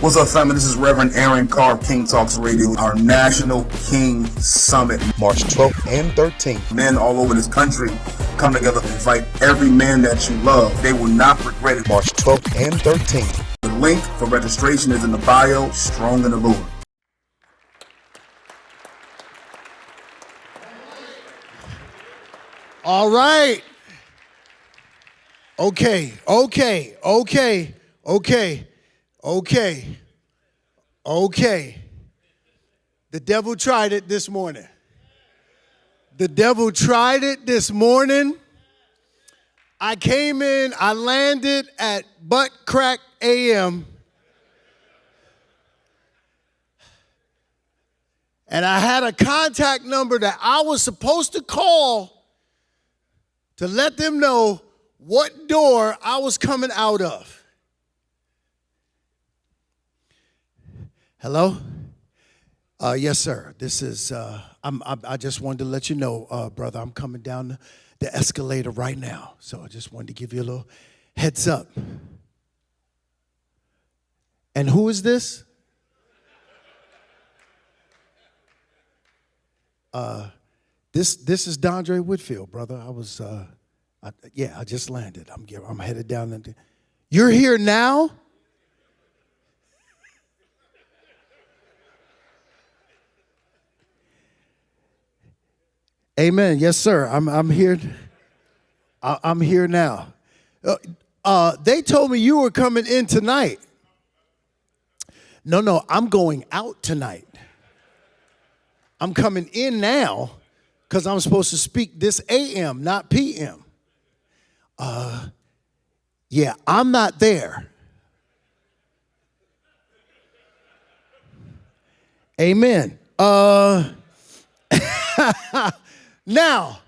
What's up, family? This is Reverend Aaron Carr, King Talks Radio, our National King Summit. March 12th and 13th. Men all over this country come together to invite every man that you love. They will not regret it. March 12th and 13th. The link for registration is in the bio. Strong in the Lord. All right. Okay. The devil tried it this morning. I came in, I landed at butt crack AM. And I had a contact number that I was supposed to call to let them know what door I was coming out of. Hello? Yes, sir. This is, I just wanted to let you know, brother, I'm coming down the escalator right now. So I just wanted to give you a little heads up. And who is this? This is Dondré Whitfield, brother. I just landed. I'm headed down. You're here now? Amen. Yes, sir. I'm here. I'm here now. They told me you were coming in tonight. No, I'm going out tonight. I'm coming in now because I'm supposed to speak this AM, not PM. Yeah, I'm not there. Amen. Now,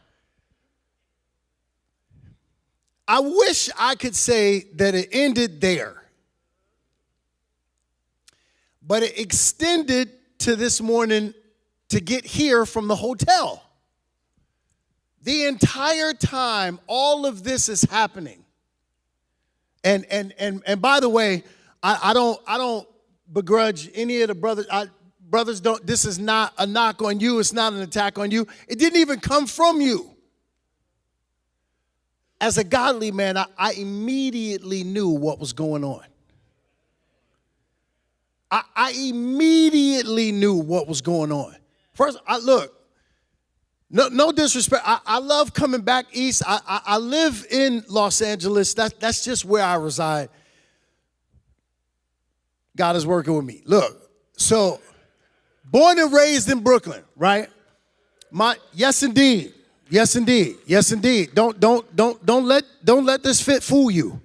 I wish I could say that it ended there, but it extended to this morning to get here from the hotel. The entire time all of this is happening. And by the way, I don't begrudge any of the brothers. Brothers, don't. This is not a knock on you. It's not an attack on you. It didn't even come from you. As a godly man, I immediately knew what was going on. I immediately knew what was going on. First, look, no disrespect. I love coming back east. I live in Los Angeles. That's just where I reside. God is working with me. Look, so born and raised in Brooklyn, right? Yes, indeed. Don't let this fit fool you.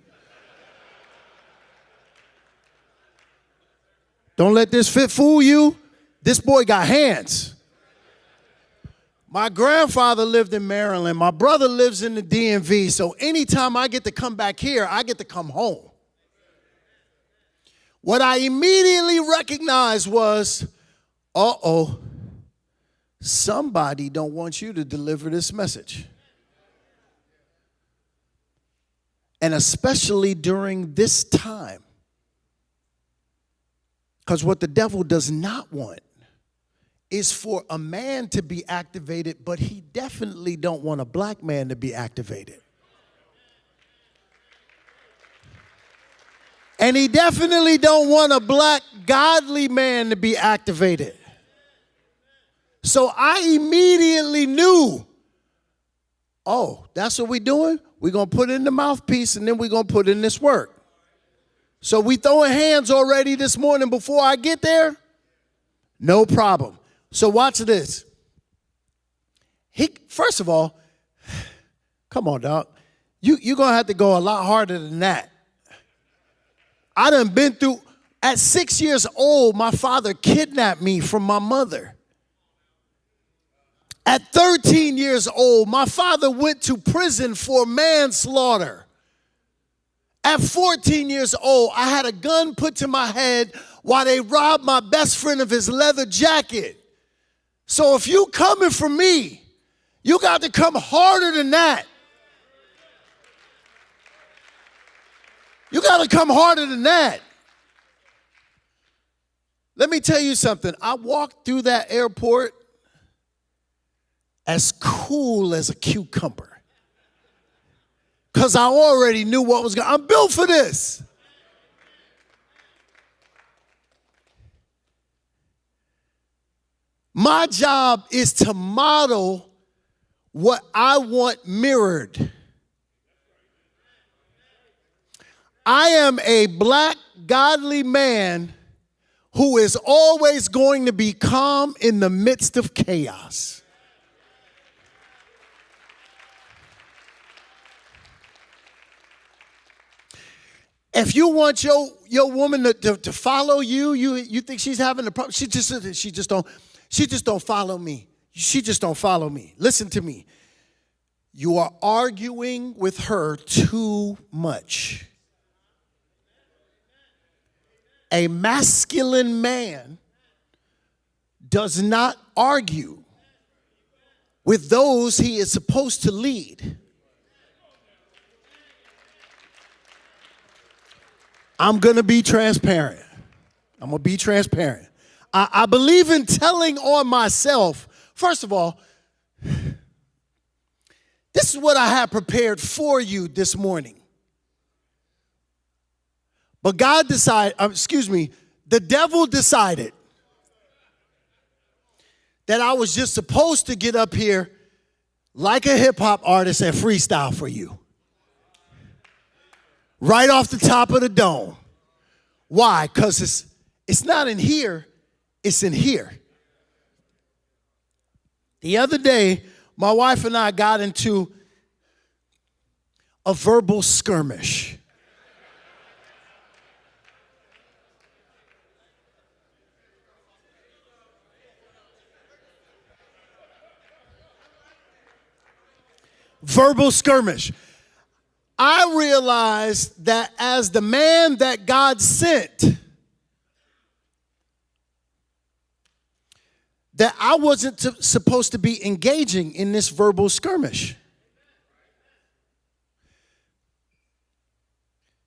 Don't let this fit fool you. This boy got hands. My grandfather lived in Maryland. My brother lives in the DMV. So anytime I get to come back here, I get to come home. What I immediately recognized was, somebody don't want you to deliver this message. And especially during this time. Because what the devil does not want is for a man to be activated, but he definitely don't want a black man to be activated. And he definitely don't want a black godly man to be activated. So I immediately knew, that's what we're doing? We're going to put in the mouthpiece and then we're going to put in this work. So we throwing hands already this morning before I get there? No problem. So watch this. First of all, come on, dog. You're going to have to go a lot harder than that. I done been through, at 6 years old, my father kidnapped me from my mother. At 13 years old, my father went to prison for manslaughter. At 14 years old, I had a gun put to my head while they robbed my best friend of his leather jacket. So if you coming for me, you got to come harder than that. You got to come harder than that. Let me tell you something. I walked through that airport as cool as a cucumber. Because I already knew what was going on. I'm built for this. My job is to model what I want mirrored. I am a black, godly man who is always going to be calm in the midst of chaos. If you want your woman to follow you, you think she's having a problem, she just don't follow me. She just don't follow me. Listen to me. You are arguing with her too much. A masculine man does not argue with those he is supposed to lead. I'm going to be transparent. I'm going to be transparent. I believe in telling on myself. First of all, this is what I have prepared for you this morning. But God decided, the devil decided that I was just supposed to get up here like a hip hop artist and freestyle for you. Right off the top of the dome. Why? Because it's not in here, it's in here. The other day, my wife and I got into a verbal skirmish. Verbal skirmish. I realized that as the man that God sent, that I wasn't supposed to be engaging in this verbal skirmish.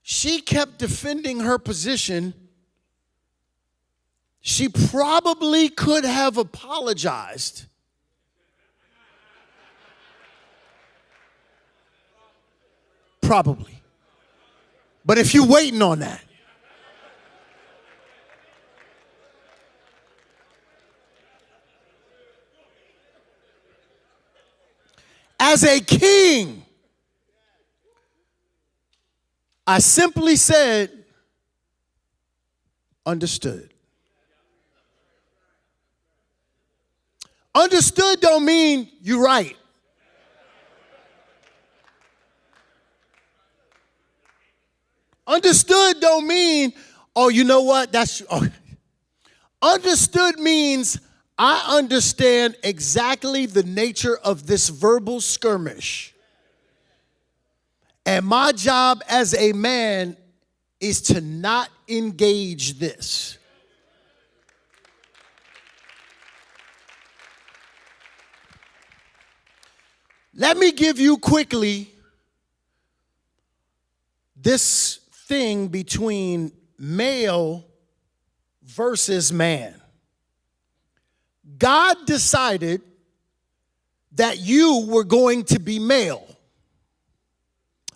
She kept defending her position. She probably could have apologized. Probably. But if you're waiting on that, as a king, I simply said, understood. Understood don't mean you're right. Understood don't mean, oh, you know what? Understood means I understand exactly the nature of this verbal skirmish. And my job as a man is to not engage this. Let me give you quickly this thing between male versus man. God decided that you were going to be male,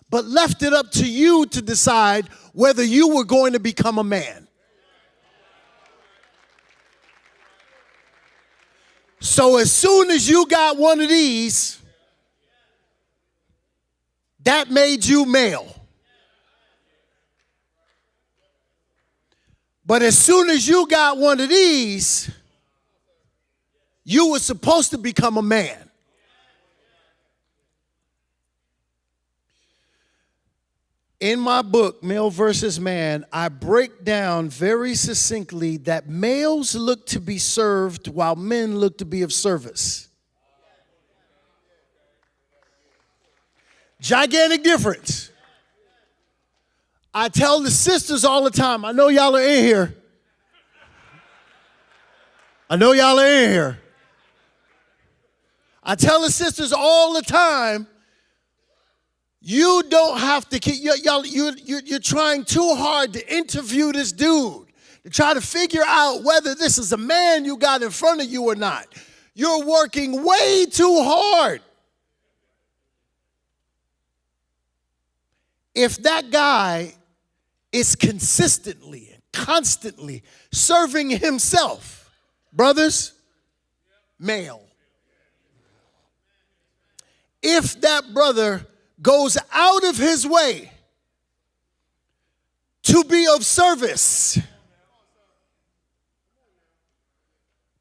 but left it up to you to decide whether you were going to become a man. So as soon as you got one of these, that made you male. But as soon as you got one of these, you were supposed to become a man. In my book, Male versus Man, I break down very succinctly that males look to be served while men look to be of service. Gigantic difference. I tell the sisters all the time, I know y'all are in here. I know y'all are in here. I tell the sisters all the time, you don't have to keep, you're trying too hard to interview this dude. to try to figure out whether this is a man you got in front of you or not. You're working way too hard. If that guy is consistently and constantly serving himself, brothers, male. If that brother goes out of his way to be of service,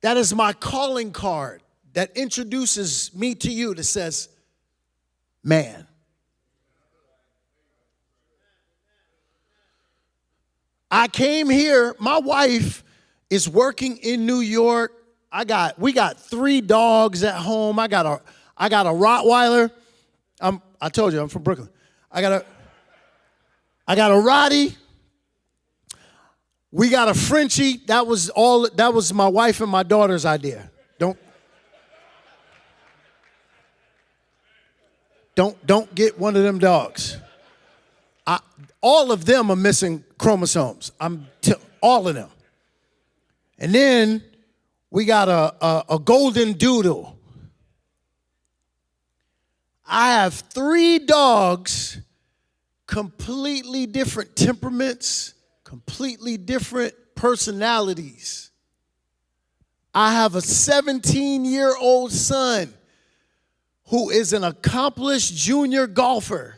that is my calling card that introduces me to you, that says, man. I came here, my wife is working in New York. We got 3 dogs at home. I got a Rottweiler. I told you I'm from Brooklyn. I got a Rottie. We got a Frenchie. That was my wife and my daughter's idea. Don't get one of them dogs. All of them are missing chromosomes. All of them. And then we got a golden doodle. I have 3 dogs, completely different temperaments, completely different personalities. I have a 17-year-old son who is an accomplished junior golfer.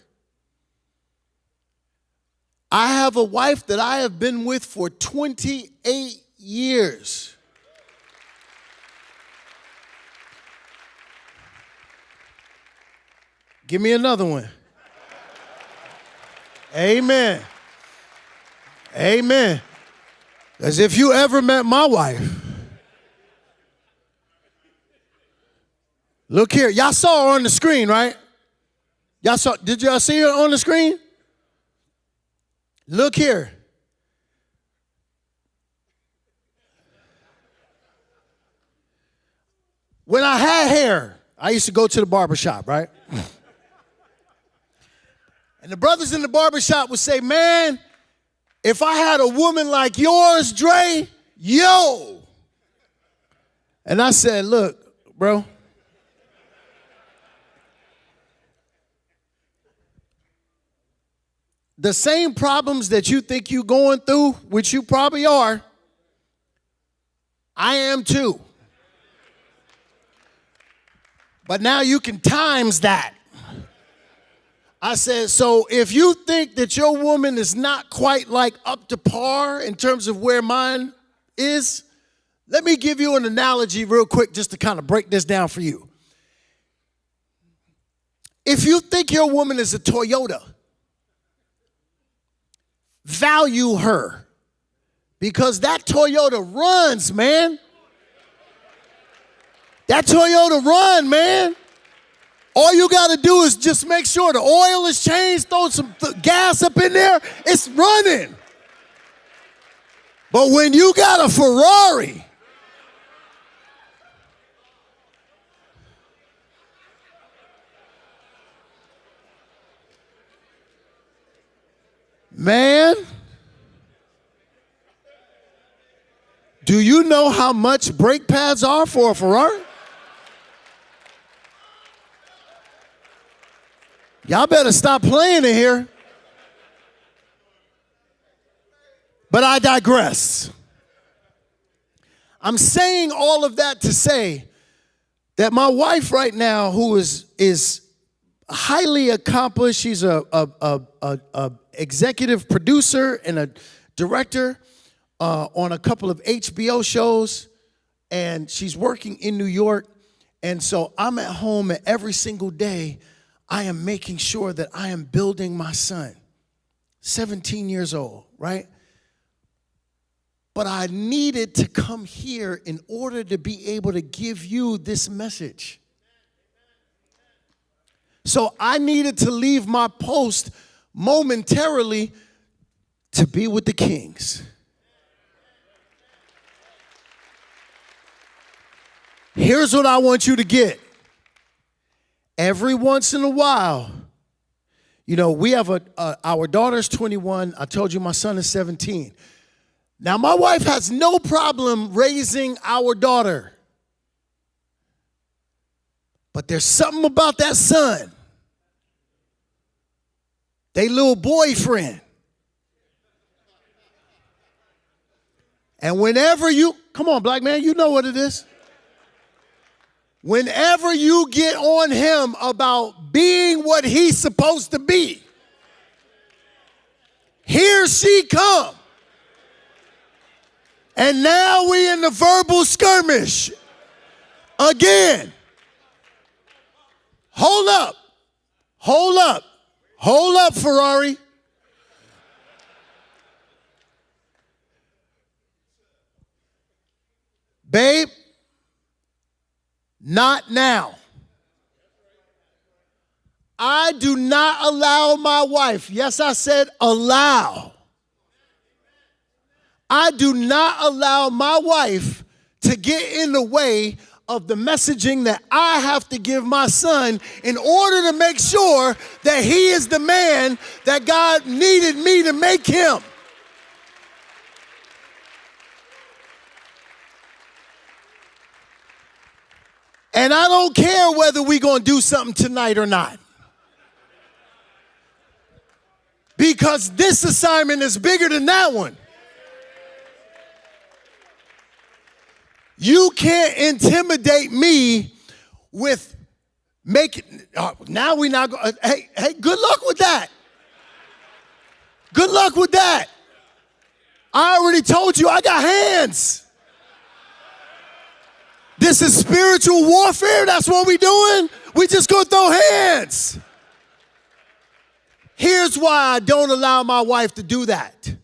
I have a wife that I have been with for 28 years. Give me another one. Amen. Amen. As if you ever met my wife. Look here. Y'all saw her on the screen, right? Did y'all see her on the screen? Look here. When I had hair, I used to go to the barber shop, right? And the brothers in the barber shop would say, man, if I had a woman like yours, Dre, yo. And I said, look, bro. The same problems that you think you're going through, which you probably are, I am too. But now you can times that. I said, so if you think that your woman is not quite like up to par in terms of where mine is, let me give you an analogy real quick just to kind of break this down for you. If you think your woman is a Toyota, value her, because that Toyota runs, man. That Toyota run, man. All you got to do is just make sure the oil is changed, throw some gas up in there, it's running. But when you got a Ferrari, man, do you know how much brake pads are for a Ferrari? Y'all better stop playing in here. But I digress. I'm saying all of that to say that my wife right now, who is highly accomplished, she's a executive producer and a director on a couple of HBO shows, and she's working in New York. And so I'm at home, and every single day I am making sure that I am building my son, 17 years old, right? But I needed to come here in order to be able to give you this message. So I needed to leave my post momentarily to be with the Kings. Here's what I want you to get. Every once in a while, you know, we have our daughter's 21. I told you my son is 17. Now, my wife has no problem raising our daughter. But there's something about that son, they little boyfriend. And whenever you, come on, black man, you know what it is. Whenever you get on him about being what he's supposed to be, here she come. And now we in the verbal skirmish again. Hold up. Hold up. Hold up, Ferrari. Babe, not now. I do not allow my wife, yes, I said allow. I do not allow my wife to get in the way of the messaging that I have to give my son in order to make sure that he is the man that God needed me to make him. And I don't care whether we're going to do something tonight or not. Because this assignment is bigger than that one. You can't intimidate me with making, now we not going, hey, good luck with that. Good luck with that. I already told you I got hands. This is spiritual warfare. That's what we doing. We just gonna throw hands. Here's why I don't allow my wife to do that.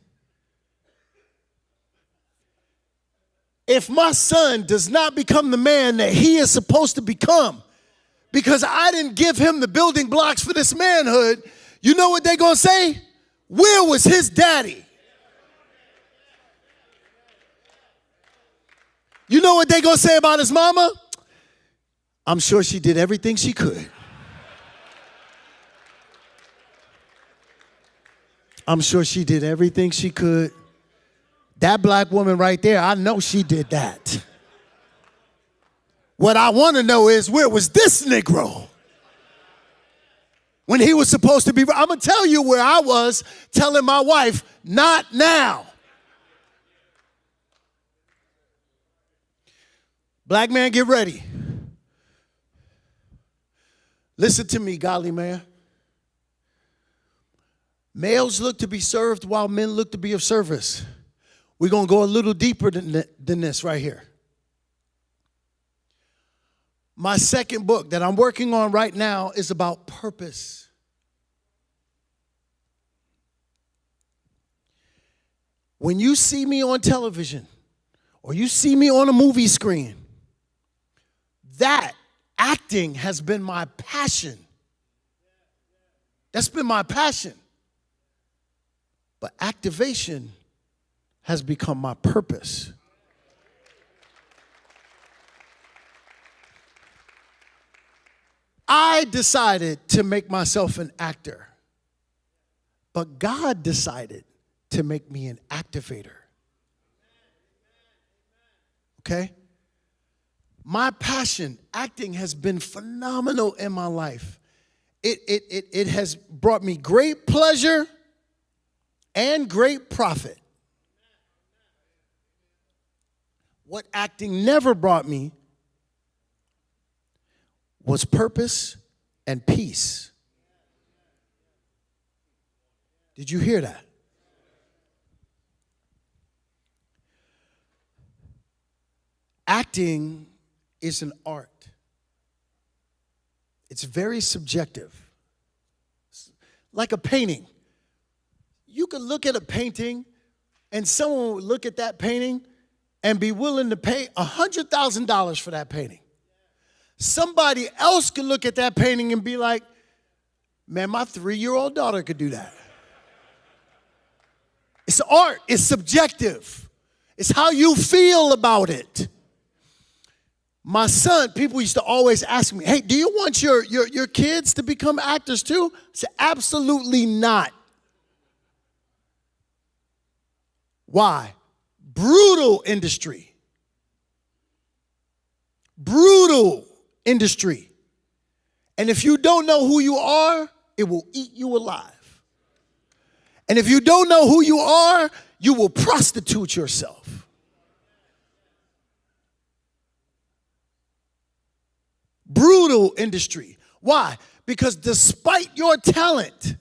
If my son does not become the man that he is supposed to become, because I didn't give him the building blocks for this manhood, you know what they're gonna say? Where was his daddy? You know what they gonna say about his mama? I'm sure she did everything she could. I'm sure she did everything she could. That black woman right there, I know she did that. What I want to know is, where was this Negro when he was supposed to be? I'm gonna tell you where I was telling my wife, not now. Black man, get ready. Listen to me, godly man. Males look to be served while men look to be of service. We're going to go a little deeper than this right here. My second book that I'm working on right now is about purpose. When you see me on television or you see me on a movie screen, that acting has been my passion. That's been my passion. But activation has become my purpose. I decided to make myself an actor, but God decided to make me an activator. Okay? My passion, acting, has been phenomenal in my life. It has brought me great pleasure and great profit. What acting never brought me was purpose and peace. Did you hear that? Acting is an art. It's very subjective. Like a painting. You could look at a painting and someone would look at that painting and be willing to pay $100,000 for that painting. Somebody else could look at that painting and be like, man, my 3-year-old daughter could do that. It's art. It's subjective. It's how you feel about it. My son, people used to always ask me, hey, do you want your kids to become actors too? I said, absolutely not. Why? Brutal industry. Brutal industry. And if you don't know who you are, it will eat you alive. And if you don't know who you are, you will prostitute yourself. Brutal industry. Why? Because despite your talent,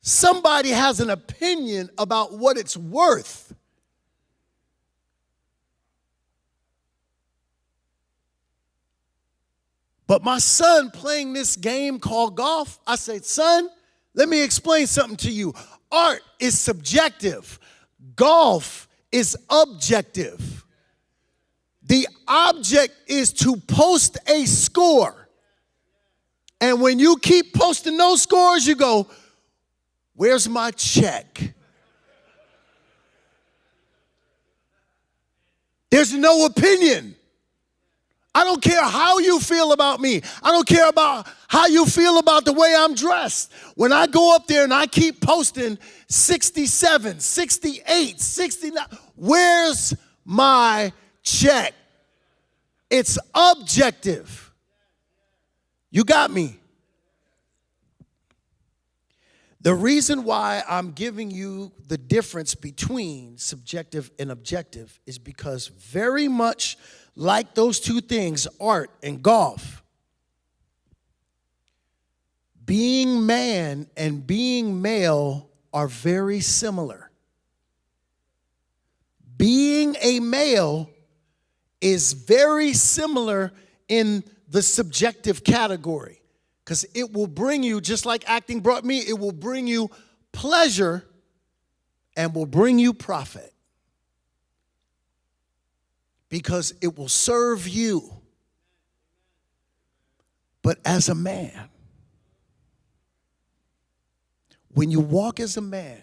somebody has an opinion about what it's worth. But my son playing this game called golf, I said, son, let me explain something to you. Art is subjective. Golf is objective. The object is to post a score. And when you keep posting those scores, you go, where's my check? There's no opinion. I don't care how you feel about me. I don't care about how you feel about the way I'm dressed. When I go up there and I keep posting 67, 68, 69, where's my check? It's objective. You got me. The reason why I'm giving you the difference between subjective and objective is because very much like those two things, art and golf, being man and being male are very similar. Being a male is very similar in the subjective category because it will bring you, just like acting brought me, it will bring you pleasure and will bring you profit. Because it will serve you. But as a man, when you walk as a man,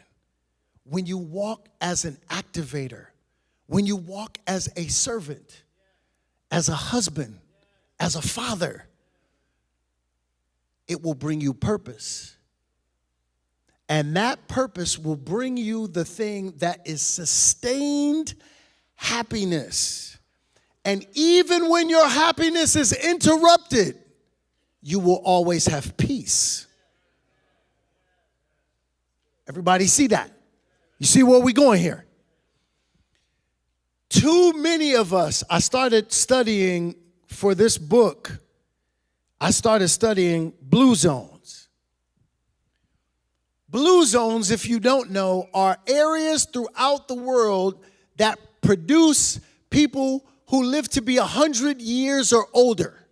when you walk as an activator, when you walk as a servant, as a husband, as a father, it will bring you purpose. And that purpose will bring you the thing that is sustained happiness. And even when your happiness is interrupted, you will always have peace. Everybody see that? You see where we're going here? Too many of us, I started studying for this book, I started studying blue zones. Blue zones, if you don't know, are areas throughout the world that produce people who live to be 100 years or older.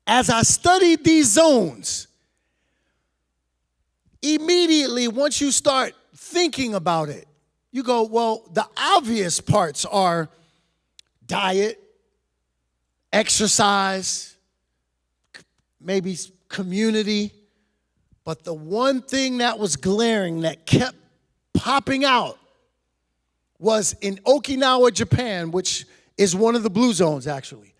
As I studied these zones, immediately once you start thinking about it, you go, well, the obvious parts are diet, exercise, maybe community, but the one thing that was glaring that kept popping out was in Okinawa, Japan, which is one of the blue zones, actually.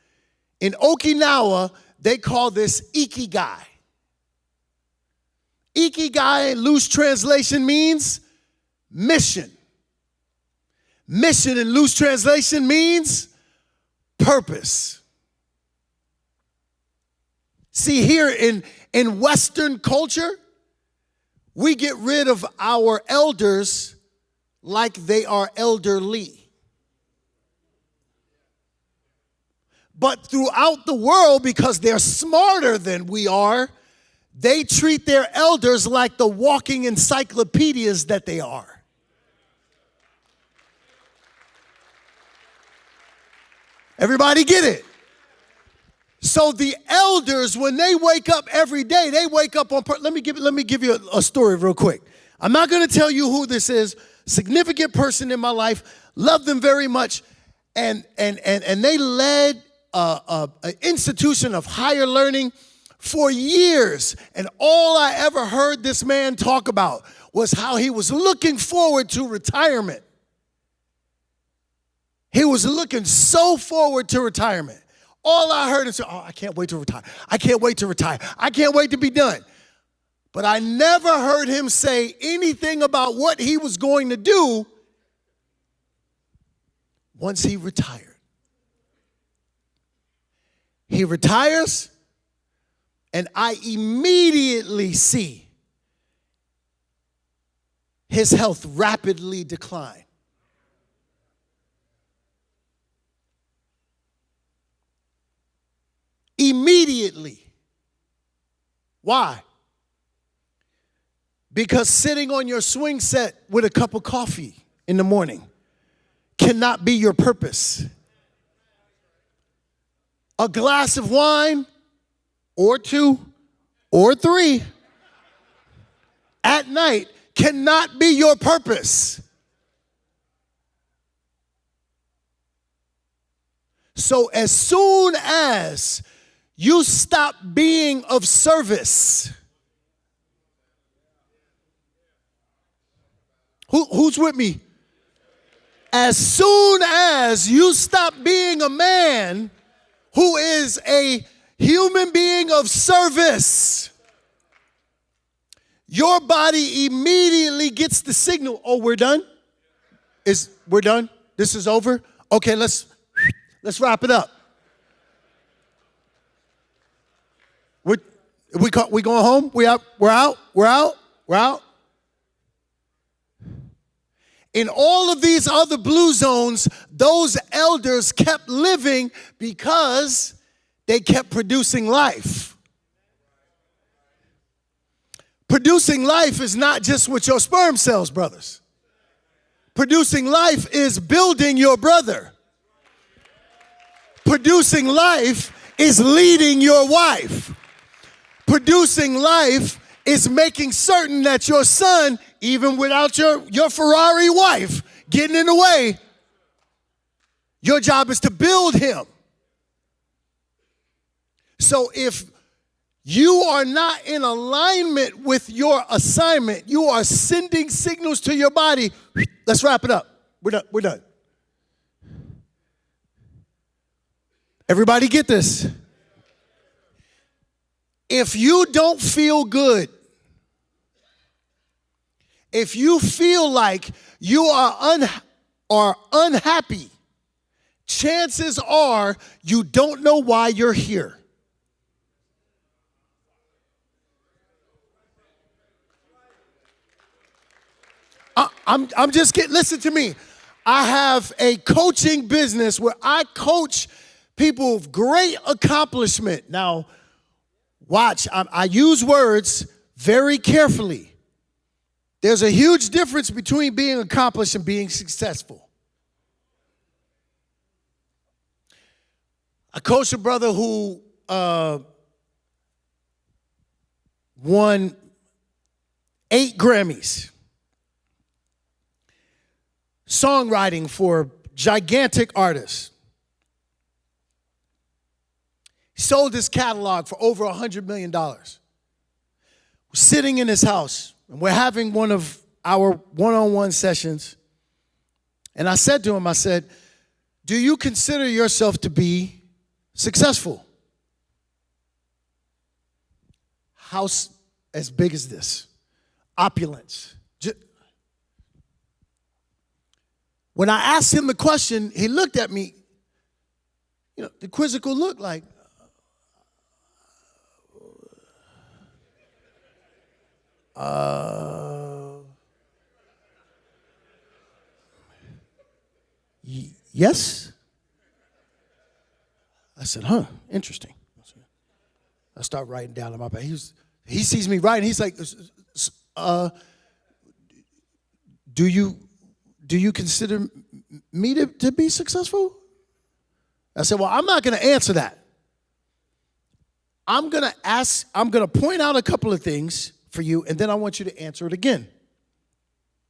In Okinawa, they call this ikigai. Ikigai, loose translation, means mission. Mission in loose translation means purpose. See, here in Western culture, we get rid of our elders like they are elderly. But throughout the world, because they're smarter than we are, they treat their elders like the walking encyclopedias that they are. Everybody get it? So the elders, when they wake up every day, they wake up on let me give you a story real quick. I'm not going to tell you who this is. Significant person in my life, love them very much, and they led an institution of higher learning for years. And all I ever heard this man talk about was how he was looking forward to retirement. He was looking so forward to retirement. All I heard is, oh, I can't wait to retire. I can't wait to retire. I can't wait to be done. But I never heard him say anything about what he was going to do once he retired. He retires, and I immediately see his health rapidly decline. Immediately. Why? Because sitting on your swing set with a cup of coffee in the morning cannot be your purpose. A glass of wine or 2 or 3 at night cannot be your purpose. So as soon as you stop being of service, who's with me? As soon as you stop being a man who is a human being of service, your body immediately gets the signal. Oh, we're done? We're done? This is over? Okay, let's wrap it up. We going home? We're out. In all of these other blue zones, those elders kept living because they kept producing life. Producing life is not just with your sperm cells, brothers. Producing life is building your brother. Producing life is leading your wife. Producing life is making certain that your son, even without your Ferrari wife getting in the way, your job is to build him. So if you are not in alignment with your assignment, you are sending signals to your body. Let's wrap it up. We're done. Everybody get this? If you don't feel good, if you feel like you are unhappy, chances are you don't know why you're here. I'm just kidding. Listen to me. I have a coaching business where I coach people of great accomplishment. Now, watch, I use words very carefully. There's a huge difference between being accomplished and being successful. I coached a brother who won 8 Grammys. Songwriting for gigantic artists. He sold his catalog for over $100 million. We're sitting in his house, and we're having one of our one-on-one sessions. And I said to him, I said, do you consider yourself to be successful? House as big as this. Opulence. When I asked him the question, he looked at me, the quizzical look like, yes? I said, interesting. I start writing down in my paper. He sees me writing. He's like, do you consider me to be successful? I said, well, I'm not going to answer that. I'm going to point out a couple of things for you, and then I want you to answer it again.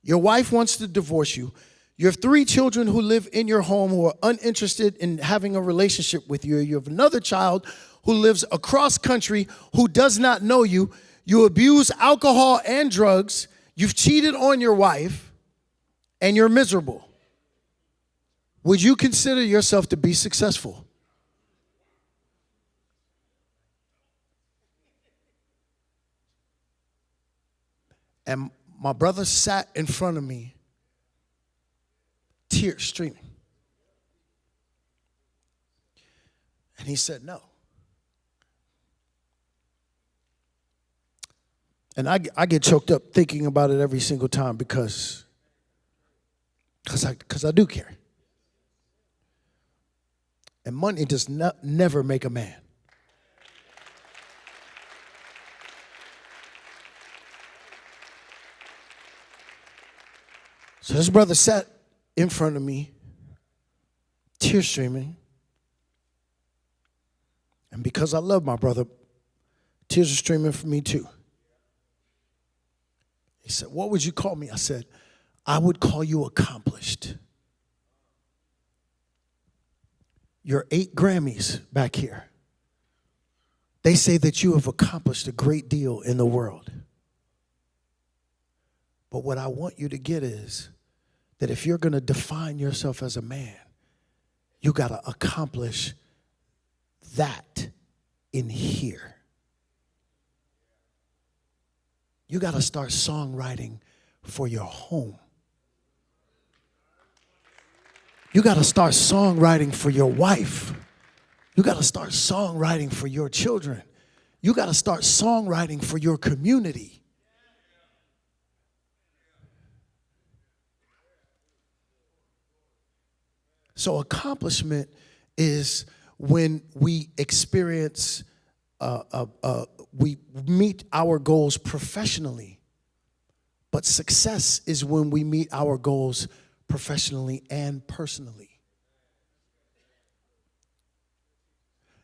Your wife wants to divorce you. You have 3 children who live in your home who are uninterested in having a relationship with you. You have another child who lives across country who does not know you. You abuse alcohol and drugs. You've cheated on your wife, and you're miserable. Would you consider yourself to be successful? And my brother sat in front of me, tears streaming. And he said, no. And I get choked up thinking about it every single time because I do care. And money does never make a man. So this brother sat in front of me, tears streaming. And because I love my brother, tears are streaming for me too. He said, what would you call me? I said, I would call you accomplished. Your 8 Grammys back here, they say that you have accomplished a great deal in the world. But what I want you to get is that if you're going to define yourself as a man, you got to accomplish that in here. You got to start songwriting for your home. You got to start songwriting for your wife. You got to start songwriting for your children. You got to start songwriting for your community. So accomplishment is when we experience, we meet our goals professionally. But success is when we meet our goals professionally and personally.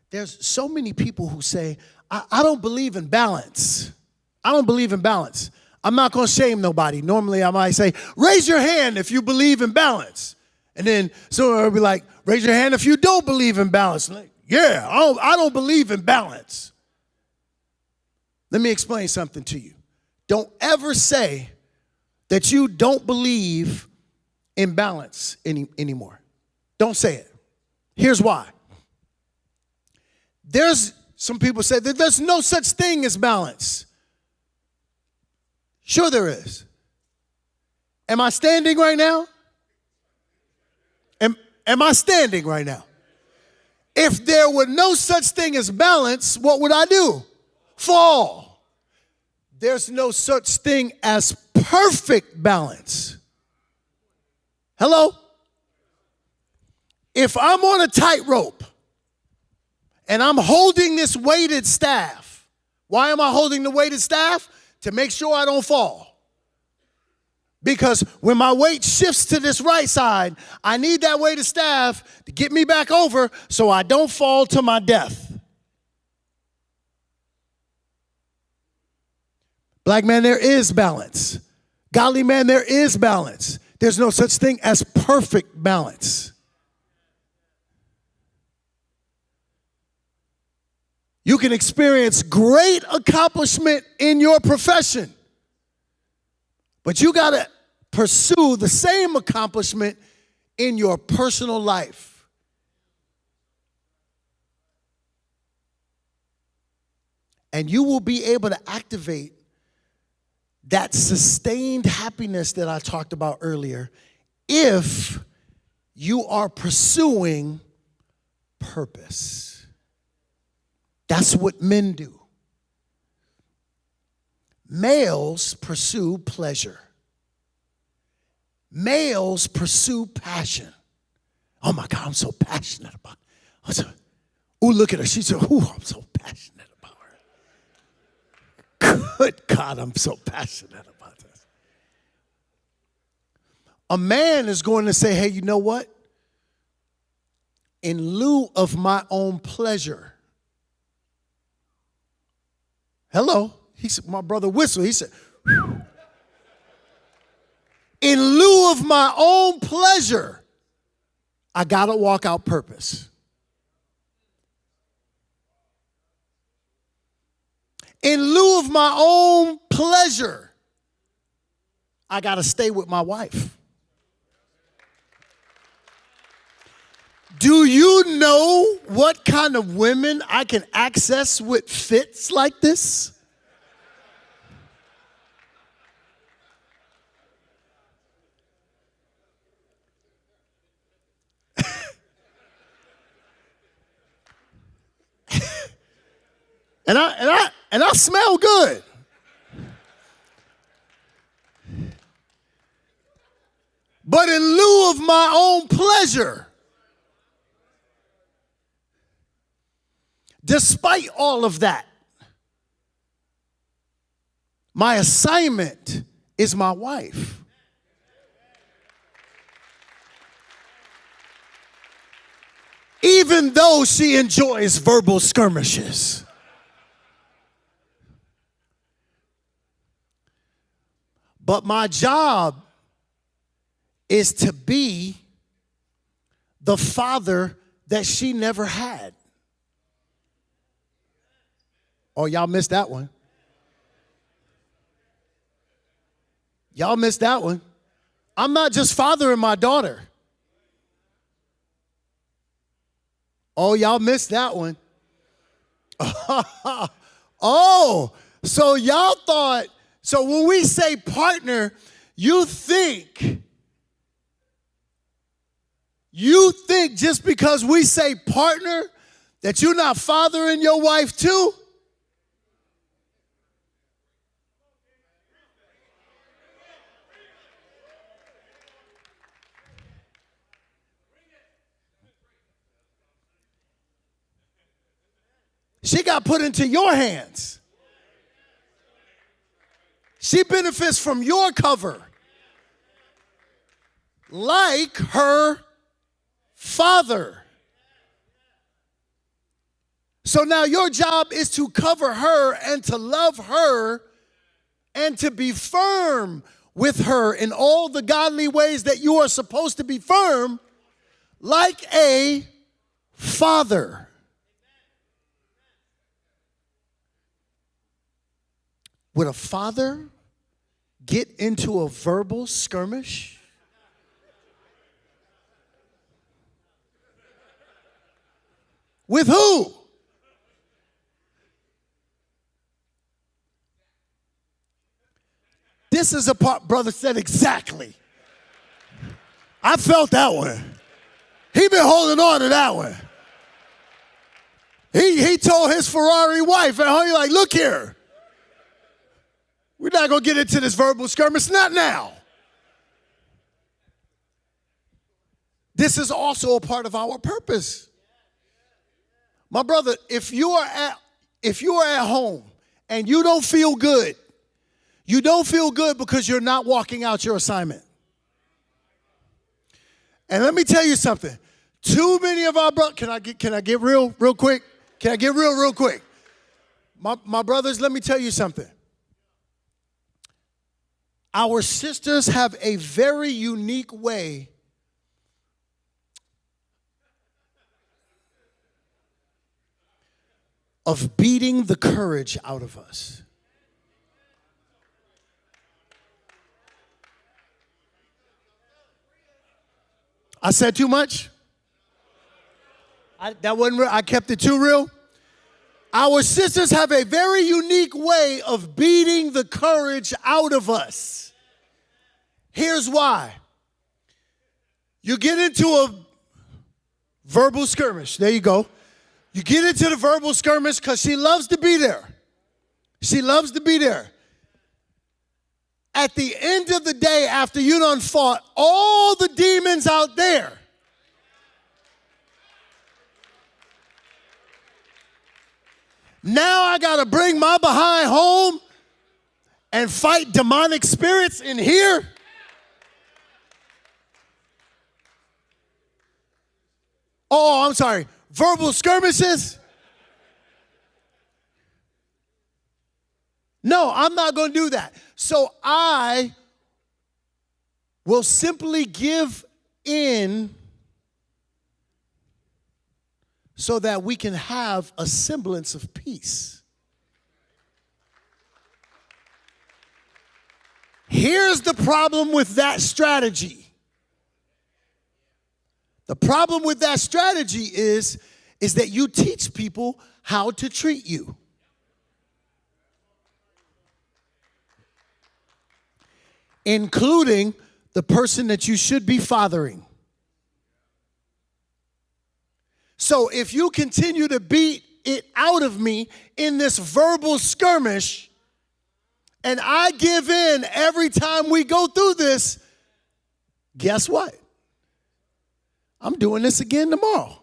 There's so many people who say, I don't believe in balance. I don't believe in balance. I'm not going to shame nobody. Normally I might say, raise your hand if you believe in balance. And then someone will be like, raise your hand if you don't believe in balance. Like, yeah, I don't believe in balance. Let me explain something to you. Don't ever say that you don't believe in balance anymore. Don't say it. Here's why. There's some people say that there's no such thing as balance. Sure there is. Am I standing right now? Am I standing right now? If there were no such thing as balance, what would I do? Fall. There's no such thing as perfect balance. Hello? If I'm on a tightrope and I'm holding this weighted staff, why am I holding the weighted staff? To make sure I don't fall. Because when my weight shifts to this right side, I need that weighted staff to get me back over so I don't fall to my death. Black man, there is balance. Godly man, there is balance. There's no such thing as perfect balance. You can experience great accomplishment in your profession, but you got to pursue the same accomplishment in your personal life. And you will be able to activate that sustained happiness that I talked about earlier if you are pursuing purpose. That's what men do. Males pursue pleasure. Males pursue passion. Oh my God, I'm so passionate about it. Oh, look at her. She said, oh, I'm so passionate about her. Good God, I'm so passionate about this. A man is going to say, hey, you know what? In lieu of my own pleasure. Hello. He said, my brother whistled. He said, whew. In lieu of my own pleasure, I got to walk out purpose. In lieu of my own pleasure, I got to stay with my wife. Do you know what kind of women I can access with fits like this? And I smell good. But in lieu of my own pleasure, despite all of that, my assignment is my wife. Even though she enjoys verbal skirmishes. But my job is to be the father that she never had. Oh, y'all missed that one. Y'all missed that one. I'm not just fathering my daughter. Oh, y'all missed that one. Oh, so y'all thought, so when we say partner, you think just because we say partner that you're not fathering your wife too? She got put into your hands. She benefits from your cover. Like her father. So now your job is to cover her and to love her and to be firm with her in all the godly ways that you are supposed to be firm, like a father. Would a father get into a verbal skirmish? With who? This is a part, brother said exactly. I felt that one. He been holding on to that one. He told his Ferrari wife at home, like, look here. We're not going to get into this verbal skirmish, not now. This is also a part of our purpose. My brother, if you are at home and you don't feel good, you don't feel good because you're not walking out your assignment. And let me tell you something. Too many of our brothers, can I get real quick? Can I get real quick? My brothers, let me tell you something. Our sisters have a very unique way of beating the courage out of us. I said too much? That wasn't real. I kept it too real. Our sisters have a very unique way of beating the courage out of us. Here's why. You get into a verbal skirmish. There you go. You get into the verbal skirmish because she loves to be there. She loves to be there. At the end of the day, after you done fought all the demons out there, now I got to bring my behind home and fight demonic spirits in here? Oh, I'm sorry. Verbal skirmishes? No, I'm not going to do that. So I will simply give in so that we can have a semblance of peace. Here's the problem with that strategy. The problem with that strategy is that you teach people how to treat you. Including the person that you should be fathering. So if you continue to beat it out of me in this verbal skirmish, and I give in every time we go through this, guess what? I'm doing this again tomorrow.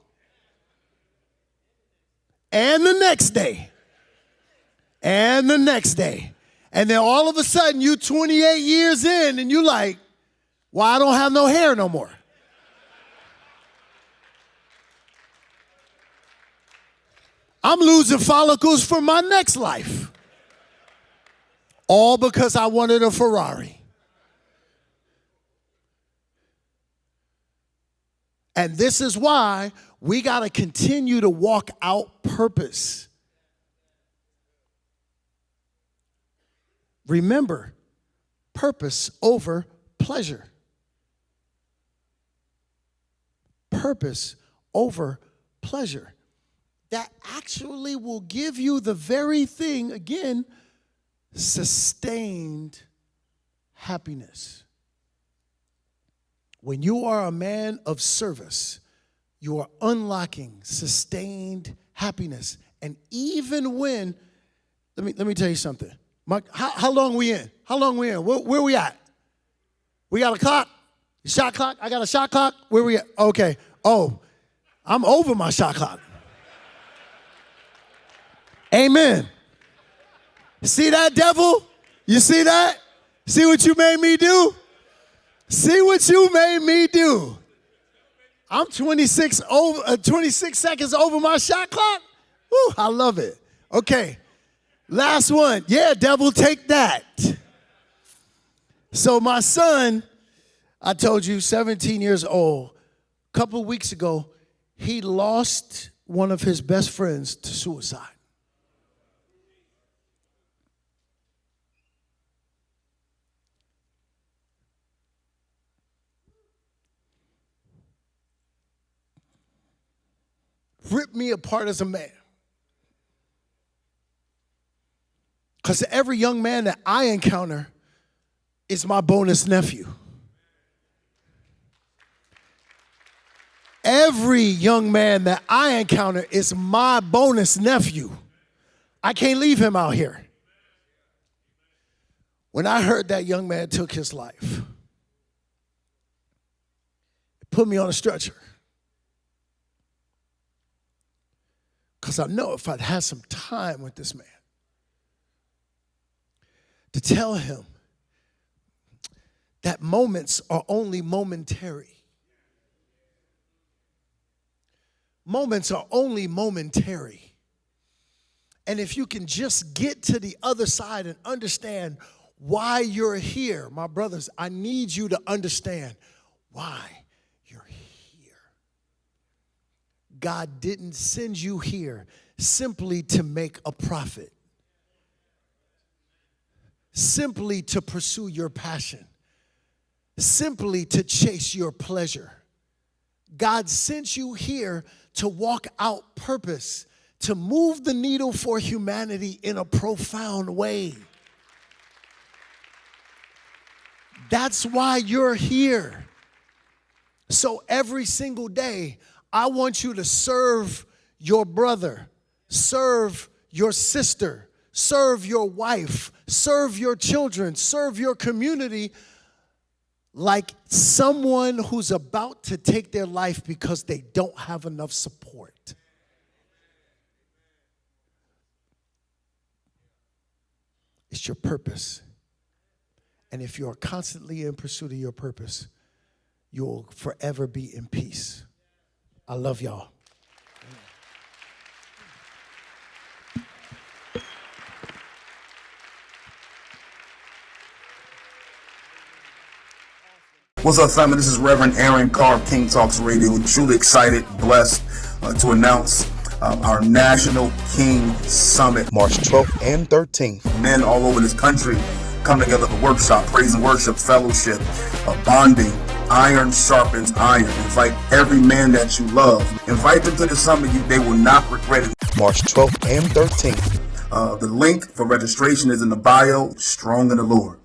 And the next day. And the next day. And then all of a sudden, you 28 years in, and you like, well, I don't have no hair no more. I'm losing follicles for my next life. All because I wanted a Ferrari. And this is why we got to continue to walk out purpose. Remember, purpose over pleasure. Purpose over pleasure. That actually will give you the very thing, again, sustained happiness. When you are a man of service, you are unlocking sustained happiness. And even when, let me tell you something. How long we in? How long we in? Where we at? We got a clock? Shot clock? I got a shot clock? Where we at? Okay. Oh, I'm over my shot clock. Amen. See that, devil? You see that? See what you made me do? See what you made me do. I'm 26 seconds over my shot clock. Woo, I love it. Okay, last one. Yeah, devil, take that. So my son, I told you, 17 years old, a couple of weeks ago, he lost one of his best friends to suicide. Ripped me apart as a man. Because every young man that I encounter is my bonus nephew. Every young man that I encounter is my bonus nephew. I can't leave him out here. When I heard that young man took his life, it put me on a stretcher. Because I know if I'd had some time with this man to tell him that moments are only momentary. Moments are only momentary. And if you can just get to the other side and understand why you're here, my brothers, I need you to understand why you're here. God didn't send you here simply to make a profit, simply to pursue your passion, simply to chase your pleasure. God sent you here to walk out purpose, to move the needle for humanity in a profound way. That's why you're here. So every single day, I want you to serve your brother, serve your sister, serve your wife, serve your children, serve your community like someone who's about to take their life because they don't have enough support. It's your purpose. And if you're constantly in pursuit of your purpose, you'll forever be in peace. I love y'all. What's up, family? This is Reverend Aaron Carr, King Talks Radio. Truly excited, blessed to announce our National King Summit. March 12th and 13th. Men all over this country come together for workshop, praise and worship, fellowship, bonding. Iron sharpens iron. Invite every man that you love. Invite them to the summit. They will not regret it. March 12th and 13th. The link for registration is in the bio. Strong in the Lord.